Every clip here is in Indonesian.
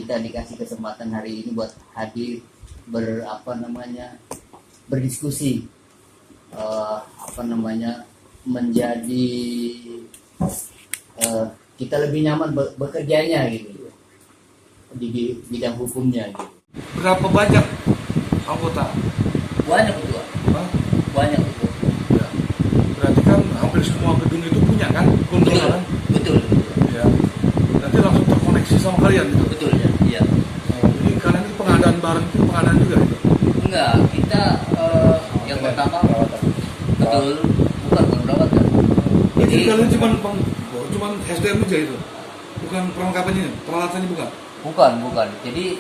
kita dikasih kesempatan hari ini buat hadir berdiskusi menjadi kita lebih nyaman bekerjanya gitu di bidang hukumnya gitu. Berapa banyak anggota? Banyak Ketua. Banyak Ketua. Ya. Berarti kan hampir semua gedung itu punya kan gondola kan? Betul. Ya. Nanti langsung terkoneksi sama kalian gitu. Betul ya. Iya. Jadi kalian itu pengadaan barang itu pengadaan juga gitu? Enggak, kita yang pertama betul bukan perawatan. Jadi kalian cuman SDM aja itu? Bukan perlengkapannya, peralatannya bukan? Bukan. Jadi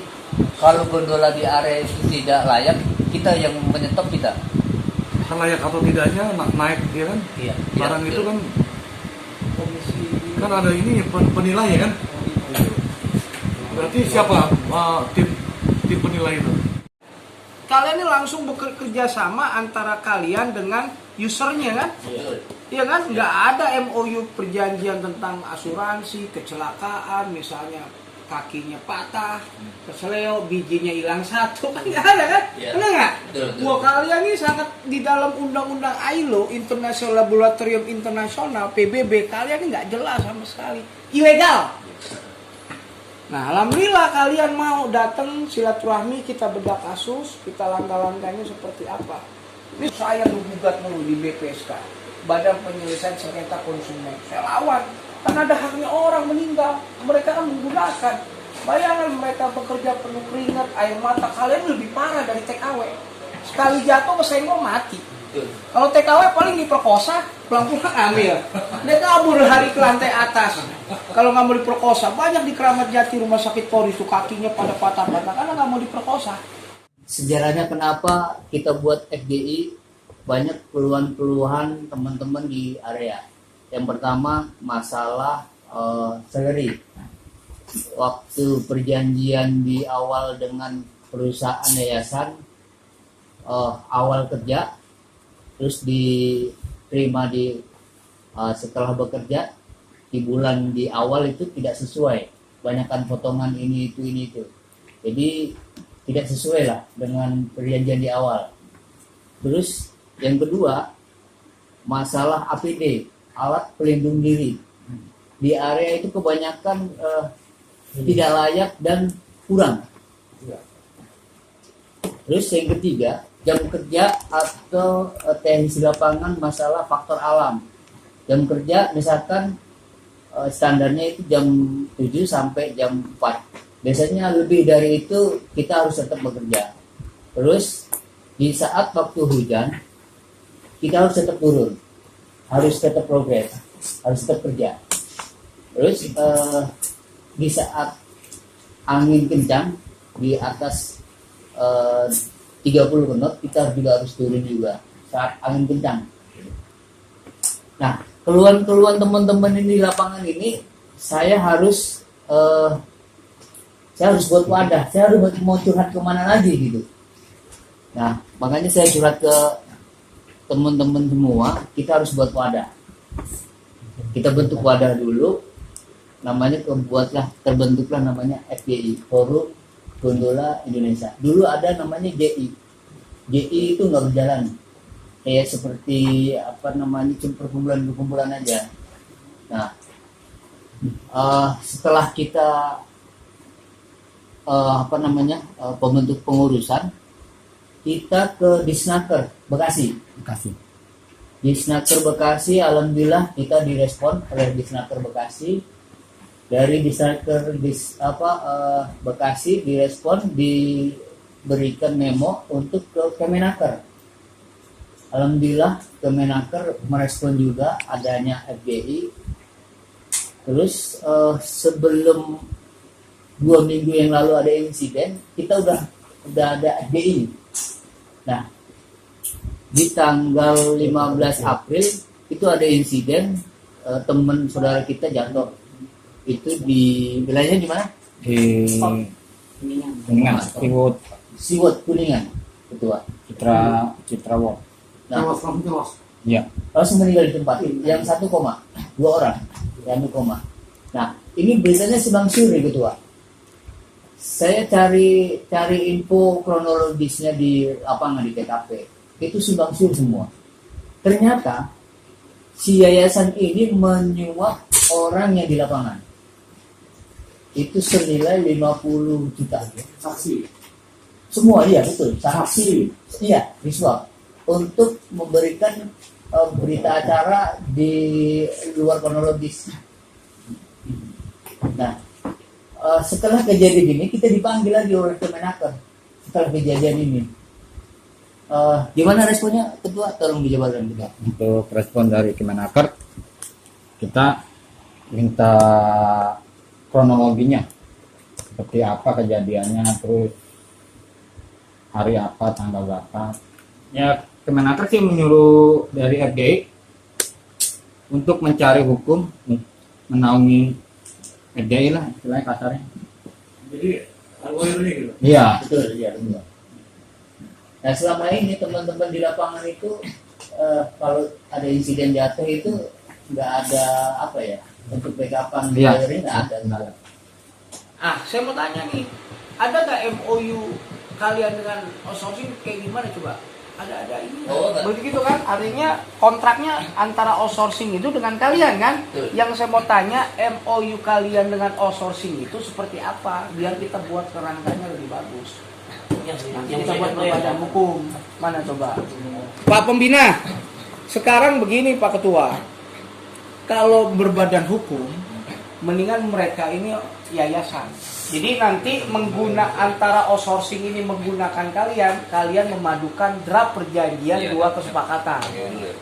kalau gondola di area itu tidak layak, kita yang menyetop kita. Layak atau tidaknya naik ya kan? Iya. Barang itu kan ada ini penilai ya kan? Berarti siapa tim penilai itu? Kalian ini langsung bekerja sama antara kalian dengan usernya kan? Iya kan? Nggak ada MOU perjanjian tentang asuransi, kecelakaan, misalnya kakinya patah, keseleo, bijinya hilang satu, kan nggak ada kan? Ya. Benar nggak? Betul. Wah, kalian ini sangat di dalam undang-undang ILO, International Laboratorium International, PBB, kalian ini nggak jelas sama sekali, ilegal. Nah, alhamdulillah kalian mau datang silaturahmi, kita bedah kasus, kita langkah-langkahnya seperti apa. Ini saya menggugat mulu di BPSK, Badan Penyelesaian Sengketa Konsumen. Saya lawan, karena ada haknya orang meninggal, mereka kan menggunakan. Bayangkan mereka bekerja penuh keringat, air mata, kalian lebih parah dari TKW. Sekali jatuh kesenggol mati. Kalau TKW paling diperkosa, pulang-pulang ambil. Dia kabur hari ke lantai atas. Kalau nggak mau diperkosa, banyak di Keramat Jati Rumah Sakit Polri itu kakinya pada patah-patah karena nggak mau diperkosa. Sejarahnya kenapa kita buat FGI, banyak keluhan-keluhan teman-teman di area. Yang pertama masalah salary. Waktu perjanjian di awal dengan perusahaan yayasan, awal kerja, terus diterima setelah bekerja di bulan di awal itu tidak sesuai, banyakkan potongan ini itu, jadi tidak sesuai lah dengan perjanjian di awal. Terus yang kedua masalah APD, alat pelindung diri, di area itu kebanyakan tidak layak dan kurang. Terus yang ketiga, jam kerja atau teknis lapangan, masalah faktor alam. Jam kerja misalkan standarnya itu jam 7 sampai jam 4. Biasanya lebih dari itu kita harus tetap bekerja. Terus di saat waktu hujan kita harus tetap turun, harus tetap progres, harus tetap kerja. Terus di saat angin kencang di atas 30 knot kita juga harus turun juga saat angin kencang. Nah, keluhan-keluhan teman-teman ini di lapangan ini saya harus buat wadah, saya harus mau curhat kemana lagi gitu. Nah, makanya saya curhat ke teman-teman semua, kita harus buat wadah. Kita bentuk wadah dulu, namanya terbentuklah namanya FGI, Forum Gondola Indonesia. Dulu ada namanya JI. JI itu nggak berjalan. Kayak seperti perkumpulan aja. Nah, setelah kita pembentuk pengurusan, kita ke Disnaker Bekasi. Disnaker Bekasi, alhamdulillah kita direspon oleh Disnaker Bekasi. Dari Disnaker Bekasi direspon, diberikan memo untuk ke Kemenaker. Alhamdulillah Kemenaker merespon juga adanya FGI. Terus sebelum 2 minggu yang lalu ada insiden, kita udah ada FGI. Nah, di tanggal 15 April itu ada insiden, teman saudara kita jatuh. Itu di wilayahnya di mana? Di Kuningan, Siwot Kuningan, Ketua. Citra Ward. Nah, Ya. langsung meninggal di tempat. Yang 1 orang, yang 1 Nah, ini beritanya Simpang Siur nih Ketua. Saya cari info kronologisnya di lapangan di TKP. Itu simpang siur semua. Ternyata si yayasan ini menyuap orang yang di lapangan. Itu senilai 50 juta. Saksi. Semua iya betul. Saksi. Iya, disuap untuk memberikan berita acara di luar kronologis. Nah, setelah kejadian ini kita dipanggil lagi oleh Kemenaker setelah kejadian ini. Gimana responnya Ketua? Tolong dijabarkan juga. Untuk respon dari Kemenaker, kita minta kronologinya seperti apa kejadiannya, terus hari apa, tanggal berapa. Ya, Kemenaker sih menyuruh dari RGI untuk mencari hukum, menaungi RGI lah istilahnya kasarnya. Jadi lawyer ini gitu. Iya. Betul, iya betul. Nah selama ini teman-teman di lapangan itu kalau ada insiden jatuh itu nggak ada apa ya untuk backupan Iya. lawyer ini nggak ada. Ah, saya mau tanya nih, ada nggak MOU kalian dengan outsourcing kayak gimana coba? Ada ini. Oh, enggak. Begitu kan? Artinya kontraknya antara outsourcing itu dengan kalian kan? Betul. Yang saya mau tanya, MOU kalian dengan outsourcing itu seperti apa? Biar kita buat kerangkanya lebih bagus. Nanti kita buat badan hukum. Mana coba? Pak Pembina, sekarang begini Pak Ketua. Kalau berbadan hukum, mendingan mereka ini yayasan. Jadi nanti antara outsourcing ini menggunakan kalian memadukan draft perjanjian dua kesepakatan.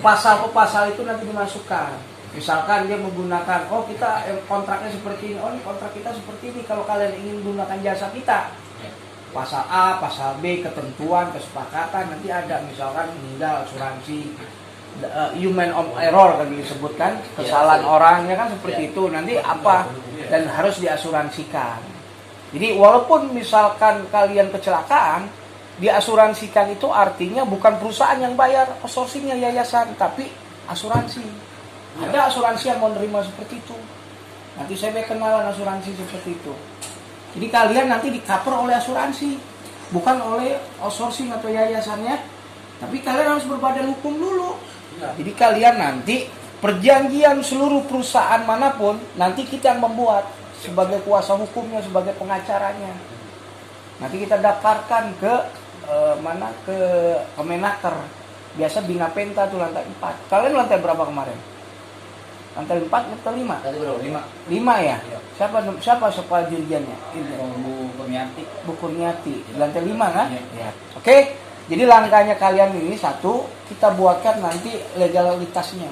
Pasal per pasal itu nanti dimasukkan. Misalkan dia menggunakan, oh kita kontraknya seperti ini, oh ini kontrak kita seperti ini. Kalau kalian ingin menggunakan jasa kita, pasal A, pasal B, ketentuan, kesepakatan nanti ada misalkan meninggal asuransi. Human of error kan disebutkan kesalahan orang ya kan seperti itu nanti apa dan harus diasuransikan. Jadi walaupun misalkan kalian kecelakaan diasuransikan itu artinya bukan perusahaan yang bayar outsourcingnya yayasan tapi asuransi. Ada asuransi yang mau menerima seperti itu. Nanti saya kenalan asuransi seperti itu. Jadi kalian nanti di-cover oleh asuransi bukan oleh outsourcing atau yayasannya. Tapi kalian harus berbadan hukum dulu. Jadi kalian nanti perjanjian seluruh perusahaan manapun nanti kita yang membuat sebagai kuasa hukumnya, sebagai pengacaranya. Nanti kita daftarkan ke ke Kemenaker. Biasa Bina Penta tuh lantai 4. Kalian lantai berapa kemarin? Lantai 4 atau 5? Tadi berapa? 5 ya? Siapa dirijennya? Bu Kurniati. Bu Kurniati. Lantai 5 kan? Ya. Oke. Jadi langkahnya kalian ini satu, kita buatkan nanti legalitasnya.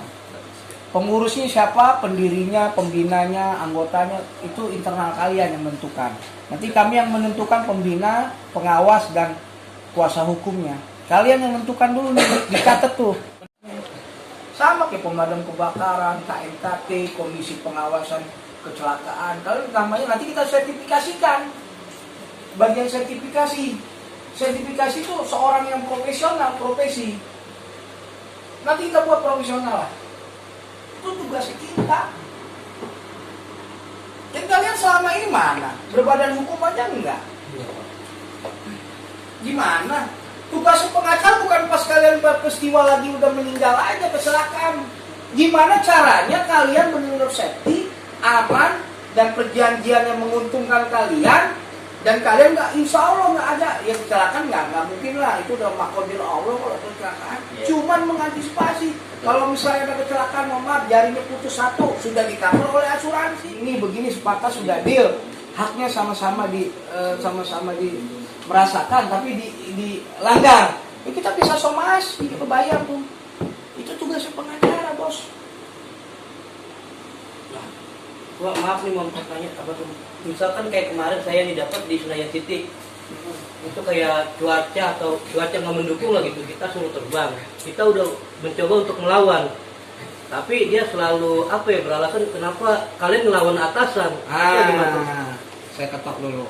Pengurusnya siapa, pendirinya, pembinanya, anggotanya, itu internal kalian yang menentukan. Nanti kami yang menentukan pembina, pengawas, dan kuasa hukumnya. Kalian yang menentukan dulu nih, dicatat tuh. Sama kayak pemadam kebakaran, KNKT, Komisi Pengawasan Kecelakaan. Kalian namanya nanti kita sertifikasikan. Bagian sertifikasi. Sertifikasi itu seorang yang profesional, profesi. Nanti kita buat profesional lah. Itu tugas kita. Dan kalian selama ini mana? Berbadan hukum aja enggak? Gimana? Tugas pengacara bukan pas kalian peristiwa lagi udah meninggal aja kecelakaan. Gimana caranya kalian benar-benar safety, aman, dan perjanjian yang menguntungkan kalian? Dan kalian nggak, insya Allah nggak ada yang kecelakaan, nggak mungkin lah, itu udah makodir Allah kalau kecelakaan. Cuman mengantisipasi kalau misalnya ada kecelakaan, maaf jarinya putus satu, sudah di-cover oleh asuransi. Ini begini sepakat sudah deal, haknya sama-sama merasakan, tapi dilanggar. Ya kita bisa somas, kita bayar tuh. Itu tugasnya pengacara bos. Wah, maaf nih mau bertanya apa tuh? Misalkan kayak kemarin saya nih dapat di Senayan City, itu kayak cuaca nggak mendukung lah gitu, kita suruh terbang, kita udah mencoba untuk melawan, tapi dia selalu beralasan kenapa kalian ngelawan atasan. Saya ketok dulu.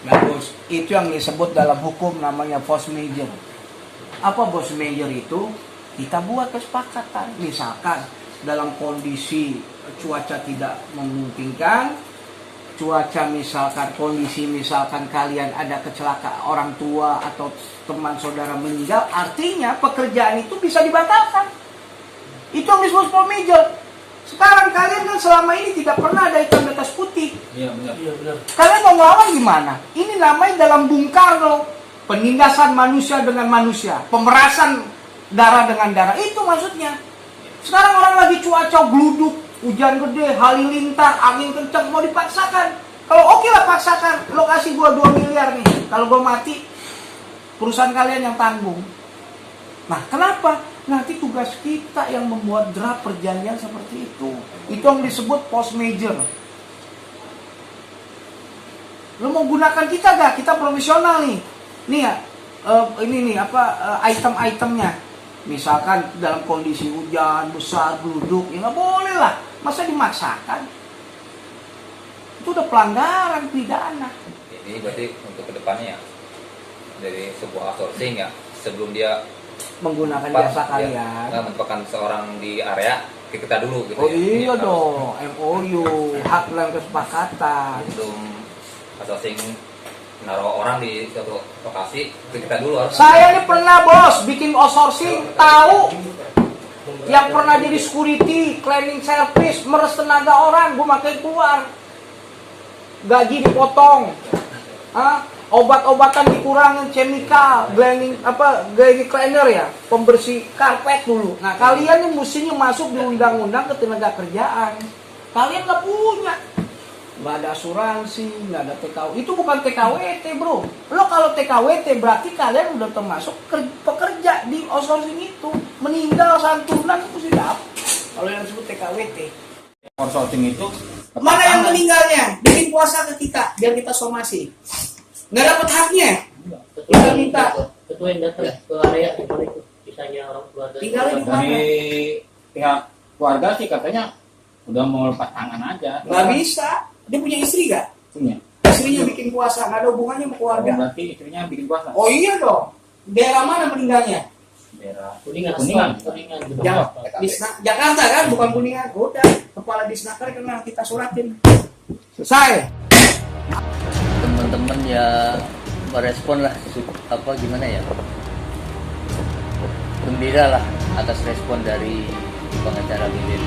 Bagus. Itu yang disebut dalam hukum namanya force majeure. Apa force majeure itu? Kita buat kesepakatan. Misalkan dalam kondisi cuaca tidak memungkinkan, cuaca misalkan, kondisi misalkan kalian ada kecelakaan orang tua atau teman saudara meninggal, artinya pekerjaan itu bisa dibatalkan. Itu yang disebut force majeure. Sekarang kalian kan selama ini tidak pernah ada hitam di atas putih. Iya benar. Iya benar. Kalian mau ngelawan gimana? Ini namanya dalam Bung Karno, penindasan manusia dengan manusia, pemerasan darah dengan darah. Itu maksudnya. Sekarang orang lagi cuaca gluduk, hujan gede, halilintar, angin kencang, mau dipaksakan. Kalau oke lah paksakan, lo kasih gua 2 miliar nih. Kalau gua mati, perusahaan kalian yang tanggung. Nah, kenapa? Nanti tugas kita yang membuat draft perjanjian seperti itu. Itu yang disebut force majeure. Lo mau gunakan kita gak? Kita profesional nih. Nih ya, ini nih item-itemnya. Misalkan dalam kondisi hujan besar, gluduk, ya nggak boleh lah. Masa dimaksakan? Itu udah pelanggaran pidana. Ini berarti untuk kedepannya ya, dari sebuah outsourcing ya, sebelum dia Menggunakan Pak, jasa ya, kalian. menempatkan seorang di area ke kita dulu gitu Oh ya. iya Ini dong, MOU, hak dan kesepakatan. sebelum outsourcing naruh orang di suatu lokasi ke kita dulu harus. Saya ini pernah bos bikin outsourcing, tahu yang pernah jadi security, cleaning service, meres tenaga orang, gue makin keluar, gaji dipotong, obat-obatan dikurangin, chemical, cleaning cleaner ya, pembersih karpet dulu. Nah kalian ini mestinya masuk di undang-undang ketenaga kerjaan, kalian nggak punya. Nggak ada asuransi, nggak ada TKW. Itu bukan TKWT bro. Lo kalau TKWT berarti kalian udah termasuk pekerja di outsourcing itu. Meninggal santunan itu sih dapat. Kalau yang disebut TKWT. Outsourcing itu Mana yang meninggalnya? Bikin puasa ke kita, biar kita somasi. Nggak dapat haknya. Kita minta. Ketua yang datang ke area gimana itu? Misalnya orang keluarga. Tinggalnya di mana? dari pihak keluarga sih katanya udah mau lepas tangan aja. Nggak bisa. Dia punya istri gak? Punya. Istrinya bikin puasa, nggak ada hubungannya sama Oh, keluarga. berarti istrinya bikin puasa. Oh iya dong. Daerah mana meninggalnya? Daerah Kuningan. Kuningan. Kuningan. Jakarta kan, bukan Kuningan. Udah, kepala disnaker kena kita suratin. Selesai. Teman-teman ya merespon lah gimana ya, gembira lah atas respon dari pengacara BBB.